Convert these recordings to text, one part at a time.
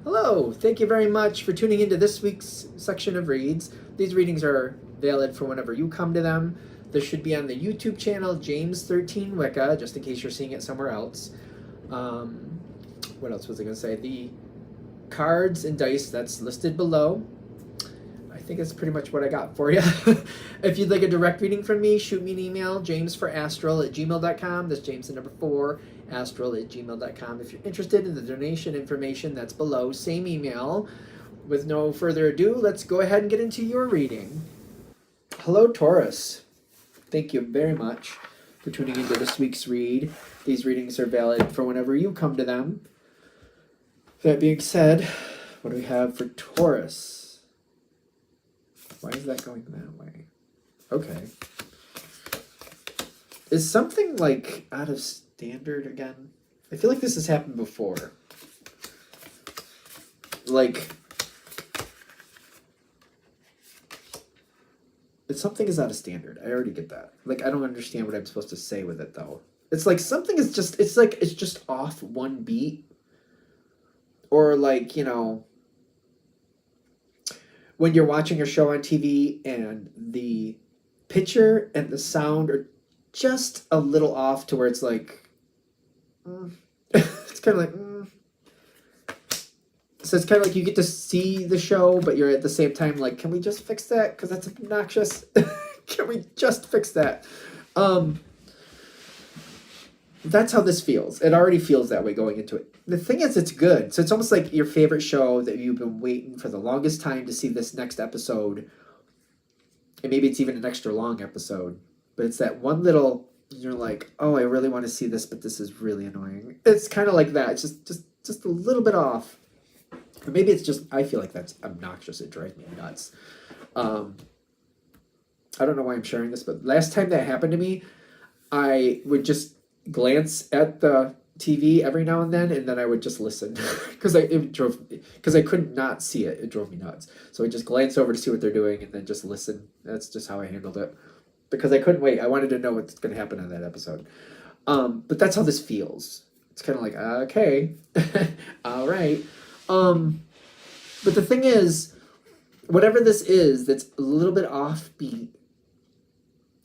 Hello, thank you very much for tuning into this week's section of reads. These readings are valid for whenever you come to them. This should be on the YouTube channel James13 Wicca, just in case you're seeing it somewhere else. What else was I going to say? The cards and dice that's listed below. I think that's pretty much what I got for you. If you'd like a direct reading from me, shoot me an email, jamesforastral@gmail.com. That's James the number 4, astral@gmail.com. If you're interested in the donation information, that's below. Same email. With no further ado, let's go ahead and get into your reading. Hello, Taurus. Thank you very much for tuning into this week's read. These readings are valid for whenever you come to them. That being said, what do we have for Taurus? Why is that going that way? Okay. Is something like out of standard again? I feel like this has happened before. Like, if something is out of standard, I already get that. Like, I don't understand what I'm supposed to say with it though. It's like something is just, it's like it's just off one beat. Or like, you know, when you're watching a show on TV and the picture and the sound are just a little off to where it's like, it's kind of like, So it's kind of like you get to see the show, but you're at the same time like, can we just fix that? Because that's obnoxious. Can we just fix that? That's how this feels. It already feels that way going into it. The thing is, it's good. So it's almost like your favorite show that you've been waiting for the longest time to see this next episode. And maybe it's even an extra long episode. But it's that one little, you're like, oh, I really want to see this, but this is really annoying. It's kind of like that. It's just a little bit off. Or maybe it's just, I feel like that's obnoxious. It drives me nuts. I don't know why I'm sharing this, but last time that happened to me, I would just glance at the TV every now and then I would just listen because I couldn't not see it. It drove me nuts. So I just glance over to see what they're doing and then just listen. That's just how I handled it because I couldn't wait. I wanted to know what's going to happen in that episode. But that's how this feels. It's kind of like, okay, all right. But the thing is, whatever this is, that's a little bit offbeat,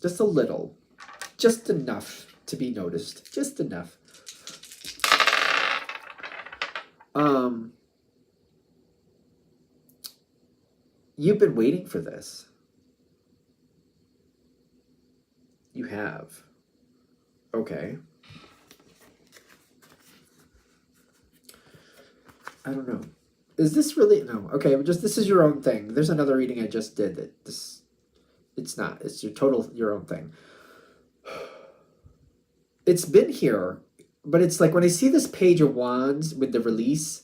just a little, just enough to be noticed, just enough. You've been waiting for this. You have. Okay. I don't know. Is this really? No. Okay, this is your own thing. There's another reading I just did that it's not. It's your own thing. It's been here, but it's like when I see this Page of Wands with the release,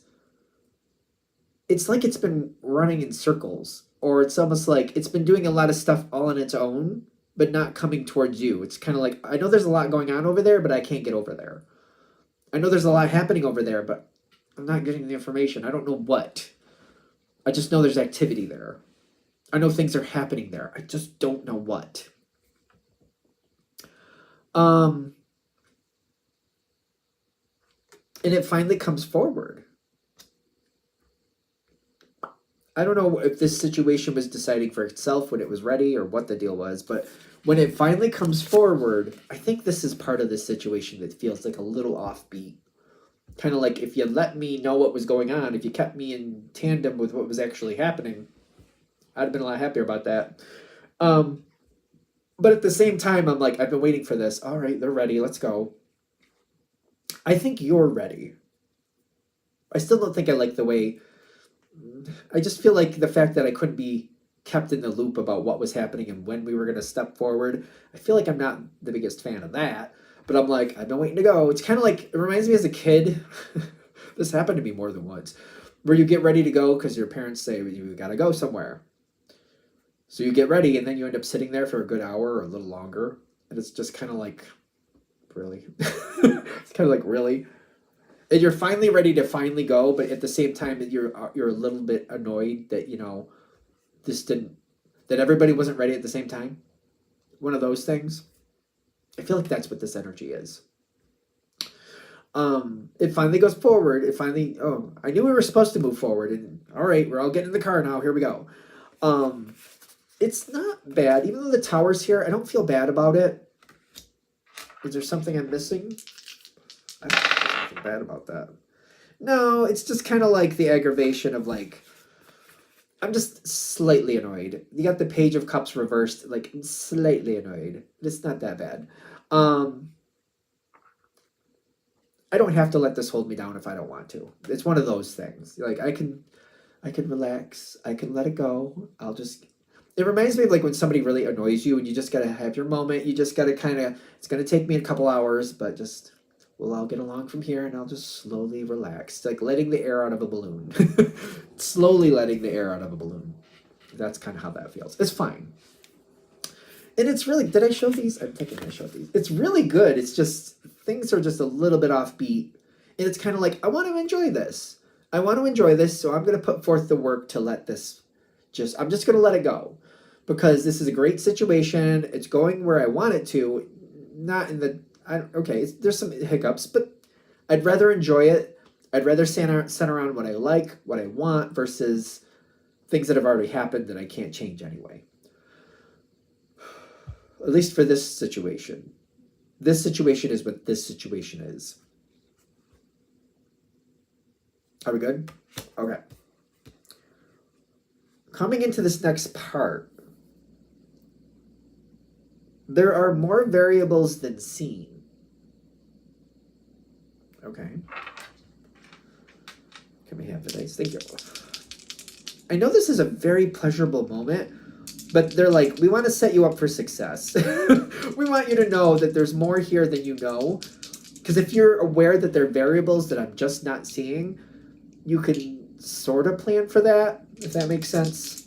it's like it's been running in circles, or it's almost like it's been doing a lot of stuff all on its own, but not coming towards you. It's kind of like, I know there's a lot going on over there, but I can't get over there. I know there's a lot happening over there, but I'm not getting the information. I don't know what. I just know there's activity there. I know things are happening there. I just don't know what. And it finally comes forward. I don't know if this situation was deciding for itself when it was ready or what the deal was, but when it finally comes forward, I think this is part of the situation that feels like a little offbeat. Kind of like if you let me know what was going on, if you kept me in tandem with what was actually happening, I'd have been a lot happier about that. But at the same time, I'm like, I've been waiting for this. All right, they're ready. Let's go. I think you're ready. I still don't think I like the way... I just feel like the fact that I couldn't be kept in the loop about what was happening and when we were going to step forward, I feel like I'm not the biggest fan of that. But I'm like, I've been waiting to go. It's kind of like, it reminds me as a kid, this happened to me more than once, where you get ready to go because your parents say, you got to go somewhere. So you get ready and then you end up sitting there for a good hour or a little longer. And it's just kind of like, really? It's kind of like, really? And you're finally ready to finally go, but at the same time, you're a little bit annoyed that, you know, that everybody wasn't ready at the same time. One of those things. I feel like that's what this energy is. It finally goes forward. It finally, oh, I knew we were supposed to move forward, and all right, we're all getting in the car now. Here we go. It's not bad, even though the tower's here. I don't feel bad about it. Is there something I'm missing? I don't feel bad about that. No, it's just kind of like the aggravation of like, I'm just slightly annoyed. You got the Page of Cups reversed, like slightly annoyed. It's not that bad. I don't have to let this hold me down if I don't want to. It's one of those things. Like I can relax. I can let it go. I'll just. It reminds me of like when somebody really annoys you and you just gotta have your moment. You just gotta kind of. It's gonna take me a couple hours, but just we'll all get along from here, and I'll just slowly relax. It's like letting the air out of a balloon. Slowly letting the air out of a balloon. That's kind of how that feels. It's fine. And it's really, did I show these? I'm thinking I showed these. It's really good. It's just, things are just a little bit offbeat. And it's kind of like, I want to enjoy this. I want to enjoy this, so I'm going to put forth the work to let this I'm just going to let it go. Because this is a great situation. It's going where I want it to. Not in the, okay, there's some hiccups, but I'd rather enjoy it. I'd rather center around what I like, what I want, versus things that have already happened that I can't change anyway. At least for this situation. This situation is what this situation is. Are we good? Okay. Coming into this next part, there are more variables than seen. Okay. Can we have the dice? Thank you. I know this is a very pleasurable moment, but they're like, we want to set you up for success. We want you to know that there's more here than you know. Because if you're aware that there are variables that I'm just not seeing, you can sort of plan for that, if that makes sense.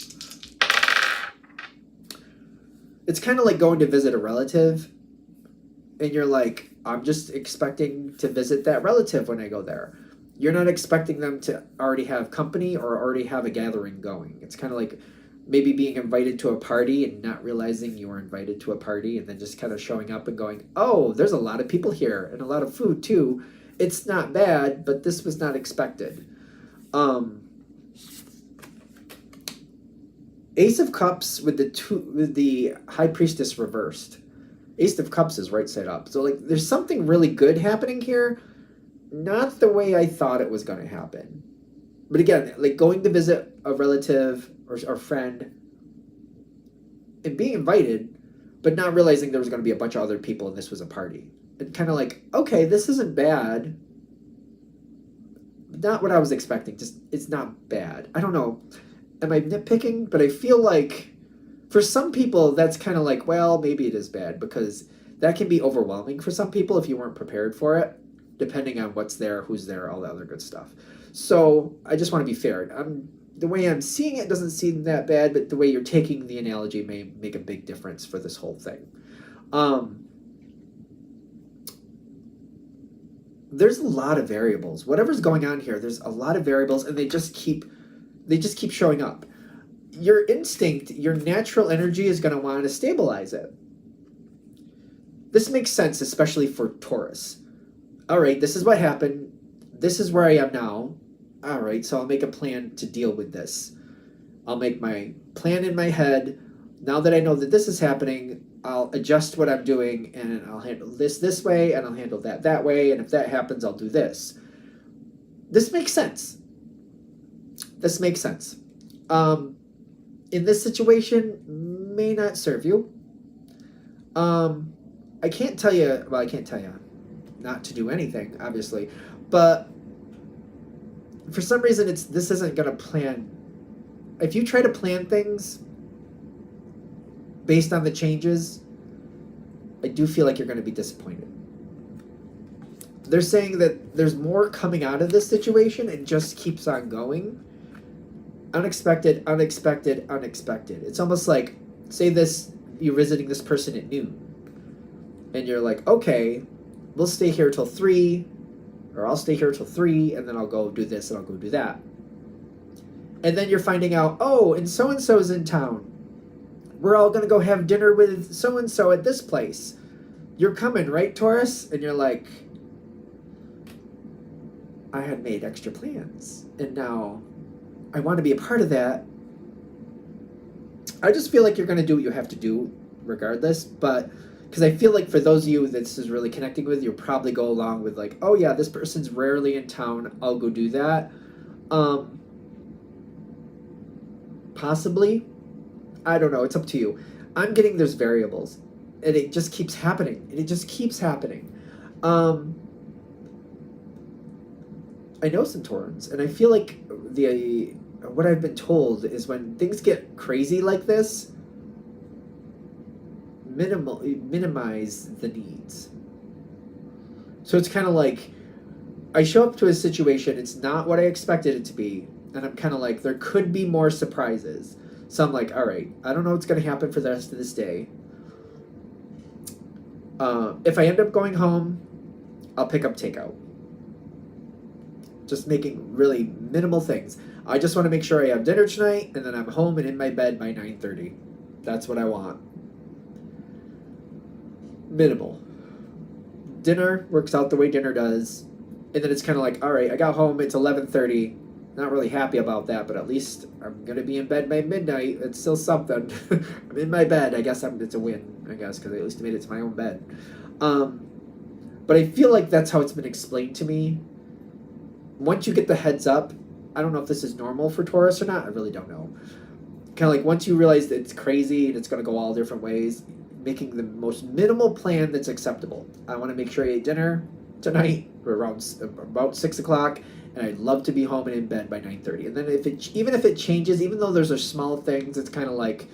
It's kind of like going to visit a relative, and you're like, I'm just expecting to visit that relative when I go there. You're not expecting them to already have company or already have a gathering going. It's kind of like maybe being invited to a party and not realizing you were invited to a party, and then just kind of showing up and going, oh, there's a lot of people here and a lot of food too. It's not bad, but this was not expected. Ace of Cups with the High Priestess reversed. Ace of Cups is right side up. So like there's something really good happening here. Not the way I thought it was going to happen. But again, like going to visit a relative or friend and being invited, but not realizing there was going to be a bunch of other people and this was a party. And kind of like, okay, this isn't bad. Not what I was expecting. Just, it's not bad. I don't know. Am I nitpicking? But I feel like for some people, that's kind of like, well, maybe it is bad, because that can be overwhelming for some people if you weren't prepared for it, depending on what's there, who's there, all the other good stuff. So I just want to be fair. The way I'm seeing it doesn't seem that bad, but the way you're taking the analogy may make a big difference for this whole thing. There's a lot of variables. Whatever's going on here, there's a lot of variables, and they just keep showing up. Your instinct, your natural energy is going to want to stabilize it. This makes sense, especially for Taurus. All right, this is what happened. This is where I am now. All right, so I'll make a plan to deal with this. I'll make my plan in my head. Now that I know that this is happening, I'll adjust what I'm doing, and I'll handle this way, and I'll handle that way, and if that happens, I'll do this. This makes sense. This makes sense. In this situation, may not serve you. I can't tell you not to do anything, obviously, but for some reason this isn't going to plan. If you try to plan things based on the changes, I do feel like you're going to be disappointed. They're saying that there's more coming out of this situation and just keeps on going. Unexpected, unexpected, unexpected. It's almost like, say you're visiting this person at noon, and you're like, okay, we'll stay here till 3, or I'll stay here till 3, and then I'll go do this and I'll go do that. And then you're finding out, oh, and so-and-so's in town. We're all going to go have dinner with so-and-so at this place. You're coming, right, Taurus? And you're like, I had made extra plans, and now I want to be a part of that. I just feel like you're going to do what you have to do regardless, but because I feel like for those of you that this is really connecting with, you'll probably go along with like, oh yeah, this person's rarely in town, I'll go do that. Possibly. I don't know, it's up to you. I'm getting there's variables, and it just keeps happening, and it just keeps happening. I know some Taurans, and I feel like what I've been told is when things get crazy like this, minimize the needs. So it's kind of like I show up to a situation, it's not what I expected it to be, and I'm kind of like, there could be more surprises. So I'm like, all right, I don't know what's going to happen for the rest of this day. If I end up going home, I'll pick up takeout. Just making really minimal things. I just want to make sure I have dinner tonight, and then I'm home and in my bed by 9:30. That's what I want. Minimal. Dinner works out the way dinner does, and then it's kind of like, all right, I got home, it's 11:30. Not really happy about that, but at least I'm gonna be in bed by midnight. It's still something. I'm in my bed. I guess it's a win. I guess because I at least made it to my own bed. But I feel like that's how it's been explained to me. Once you get the heads up, I don't know if this is normal for Taurus or not. I really don't know. Kind of like once you realize that it's crazy and it's going to go all different ways, making the most minimal plan that's acceptable. I want to make sure I ate dinner tonight around about 6 o'clock, and I'd love to be home and in bed by 9:30. And then even if it changes, even though those are small things, it's kind of like,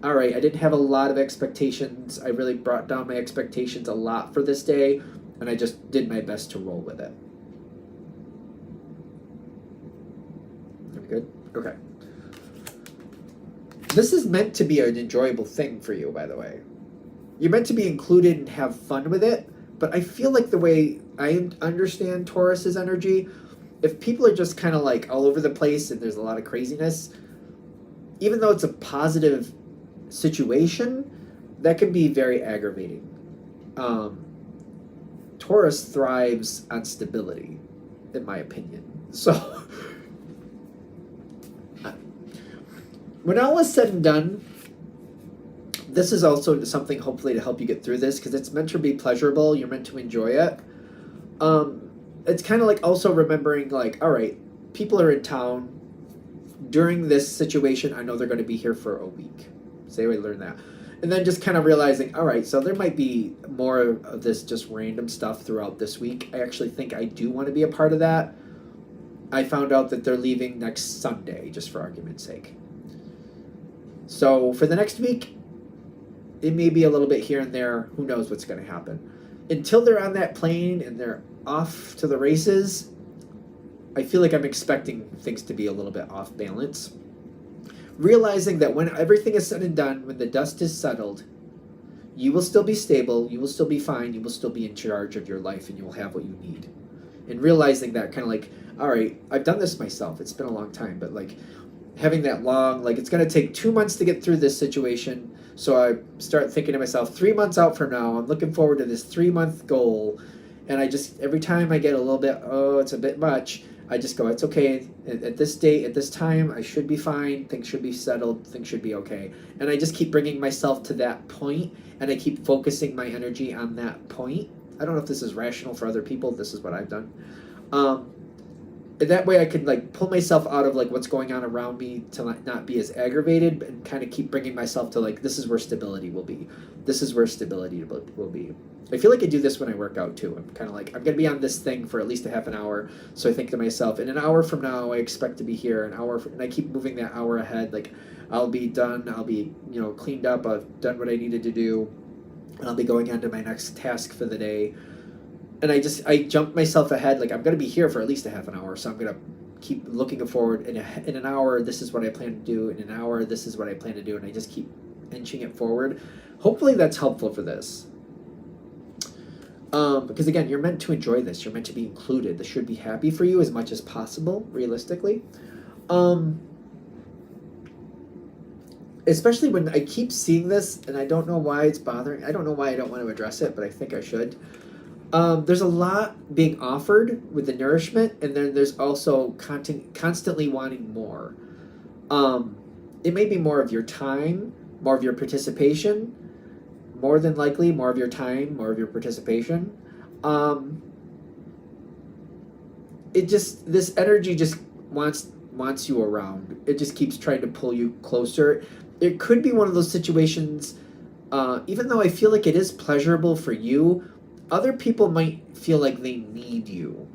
all right, I didn't have a lot of expectations. I really brought down my expectations a lot for this day, and I just did my best to roll with it. Good? Okay. This is meant to be an enjoyable thing for you, by the way. You're meant to be included and have fun with it, but I feel like the way I understand Taurus's energy, if people are just kind of like all over the place and there's a lot of craziness, even though it's a positive situation, that can be very aggravating. Taurus thrives on stability, in my opinion. So when all is said and done, this is also something hopefully to help you get through this, because it's meant to be pleasurable. You're meant to enjoy it. It's kind of like also remembering, like, all right, people are in town during this situation. I know they're going to be here for a week. Say we learn that. And then just kind of realizing, all right, so there might be more of this just random stuff throughout this week. I actually think I do want to be a part of that. I found out that they're leaving next Sunday, just for argument's sake. So for the next week, it may be a little bit here and there. Who knows what's going to happen? Until they're on that plane and they're off to the races, I feel like I'm expecting things to be a little bit off balance. Realizing that when everything is said and done, when the dust is settled, you will still be stable, you will still be fine, you will still be in charge of your life, and you will have what you need. And realizing that, kind of like, all right, I've done this myself. It's been a long time, but like, having that long, like, it's going to take 2 months to get through this situation. So I start thinking to myself, 3 months out from now, I'm looking forward to this 3-month goal. And I just, every time I get a little bit, oh, it's a bit much, I just go, it's okay. At this date, at this time, I should be fine. Things should be settled. Things should be okay. And I just keep bringing myself to that point, and I keep focusing my energy on that point. I don't know if this is rational for other people. This is what I've done. And that way I could like pull myself out of like what's going on around me to not be as aggravated, and kind of keep bringing myself to like, this is where stability will be. This is where stability will be. I feel like I do this when I work out too. I'm kind of like, I'm going to be on this thing for at least a half an hour. So I think to myself, in an hour from now, I expect to be here. And I keep moving that hour ahead. Like, I'll be done. I'll be, cleaned up. I've done what I needed to do. And I'll be going on to my next task for the day. And I jump myself ahead. Like, I'm going to be here for at least a half an hour. So I'm going to keep looking forward. In an hour, this is what I plan to do. In an hour, this is what I plan to do. And I just keep inching it forward. Hopefully that's helpful for this. Because again, you're meant to enjoy this. You're meant to be included. This should be happy for you as much as possible, realistically. Especially when I keep seeing this, and I don't know why it's bothering. I don't know why I don't want to address it, but I think I should. There's a lot being offered with the nourishment, and then there's also constantly wanting more. It may be more of your time, more of your participation, more than likely, more of your time, more of your participation. This energy just wants you around. It just keeps trying to pull you closer. It could be one of those situations, even though I feel like it is pleasurable for you, other people might feel like they need you.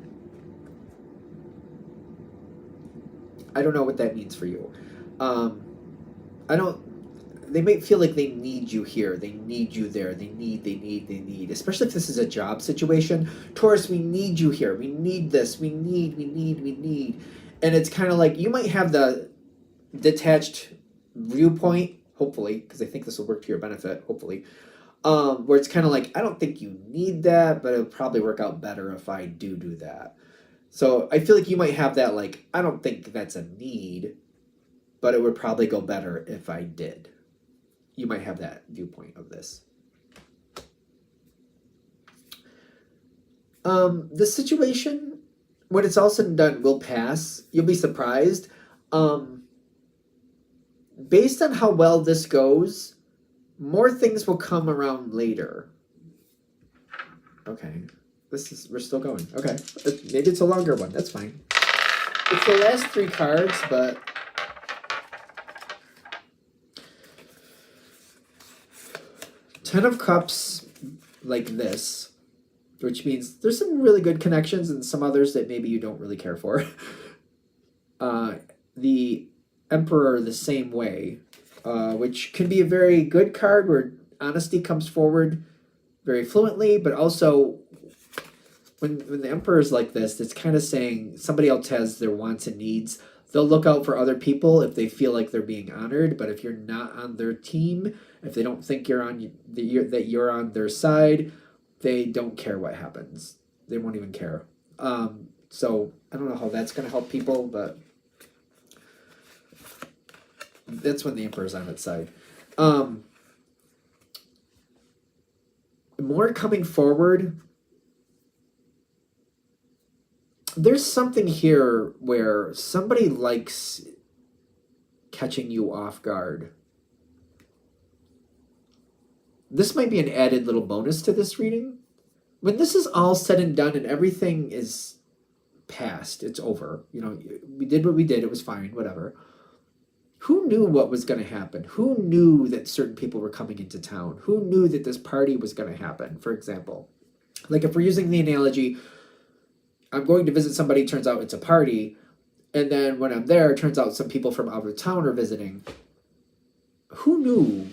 I don't know what that means for you. I don't. They might feel like they need you here. They need you there. They need. Especially if this is a job situation. Taurus, we need you here. We need this. We need. And it's kind of like you might have the detached viewpoint, hopefully, because I think this will work to your benefit, hopefully. Where it's kind of like, I don't think you need that, but it'll probably work out better if I do that. So I feel like you might have that, like, I don't think that's a need, but it would probably go better if I did. You might have that viewpoint of this. The situation, when it's all said and done, will pass. You'll be surprised. Based on how well this goes, more things will come around later. Okay. We're still going. Okay. Maybe it's a longer one. That's fine. It's the last 3 cards, but Ten of Cups like this, which means there's some really good connections and some others that maybe you don't really care for. The Emperor the same way, which can be a very good card where honesty comes forward very fluently, but also when the Emperor is like this, it's kind of saying somebody else has their wants and needs. They'll look out for other people if they feel like they're being honored, but if you're not on their team, if they don't think that you're on their side, they don't care what happens. They won't even care. So I don't know how that's going to help people, but that's when the Emperor's on its side. More coming forward. There's something here where somebody likes catching you off guard. This might be an added little bonus to this reading. When this is all said and done and everything is past, it's over. You know, we did what we did. It was fine, whatever. Who knew what was going to happen? Who knew that certain people were coming into town? Who knew that this party was going to happen, for example? Like if we're using the analogy, I'm going to visit somebody, turns out it's a party, and then when I'm there, it turns out some people from out of town are visiting. Who knew?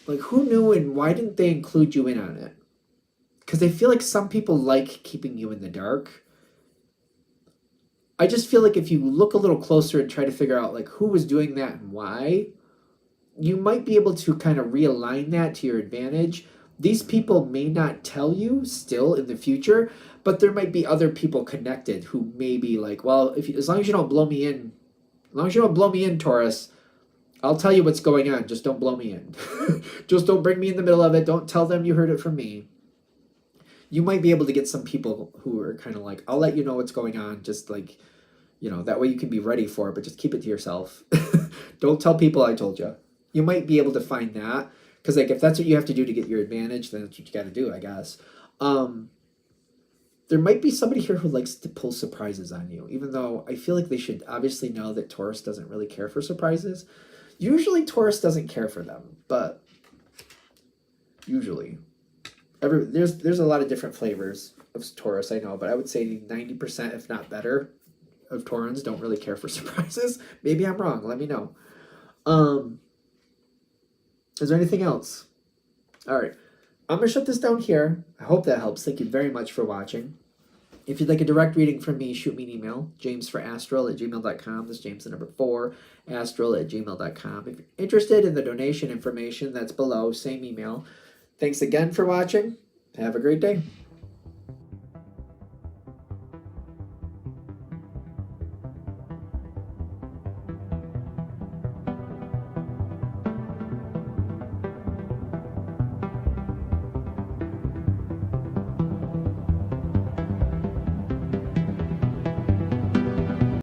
Like, who knew and why didn't they include you in on it? Because I feel like some people like keeping you in the dark. I just feel like if you look a little closer and try to figure out, like, who was doing that and why, you might be able to kind of realign that to your advantage. These people may not tell you still in the future, but there might be other people connected who may be like, well, as long as you don't blow me in, Taurus, I'll tell you what's going on. Just don't blow me in. Just don't bring me in the middle of it. Don't tell them you heard it from me. You might be able to get some people who are kind of like, I'll let you know what's going on. Just like, you know, that way you can be ready for it, but just keep it to yourself. Don't tell people I told you. You might be able to find that. Because like if that's what you have to do to get your advantage, then that's what you got to do, I guess. There might be somebody here who likes to pull surprises on you, even though I feel like they should obviously know that Taurus doesn't really care for surprises. Usually Taurus doesn't care for them, but usually. There's a lot of different flavors of Taurus, I know, but I would say 90%, if not better, of Taurans don't really care for surprises. Maybe I'm wrong. Let me know. Is there anything else? All right. I'm going to shut this down here. I hope that helps. Thank you very much for watching. If you'd like a direct reading from me, shoot me an email, jamesforastral@gmail.com. That's James the number 4, astral@gmail.com. If you're interested in the donation information, that's below, same email. Thanks again for watching. Have a great day.